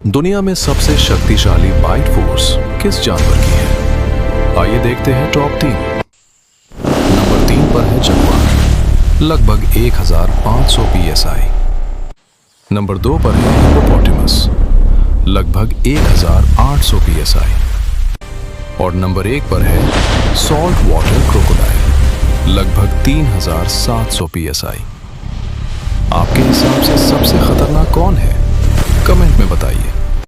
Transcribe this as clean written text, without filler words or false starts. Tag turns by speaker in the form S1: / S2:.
S1: दुनिया में सबसे शक्तिशाली बाइट फोर्स किस जानवर की है? आइए देखते हैं टॉप 3। नंबर 3 पर है जगुआर, लगभग 1500 psi। नंबर 2 पर है हिप्पोपोटामस, लगभग 1800 psi। और नंबर 1 पर है सॉल्ट वाटर क्रोकोडाइल, लगभग 3700 psi। आपके हिसाब से सबसे खतरनाक कौन है? कमेंट में बताइए।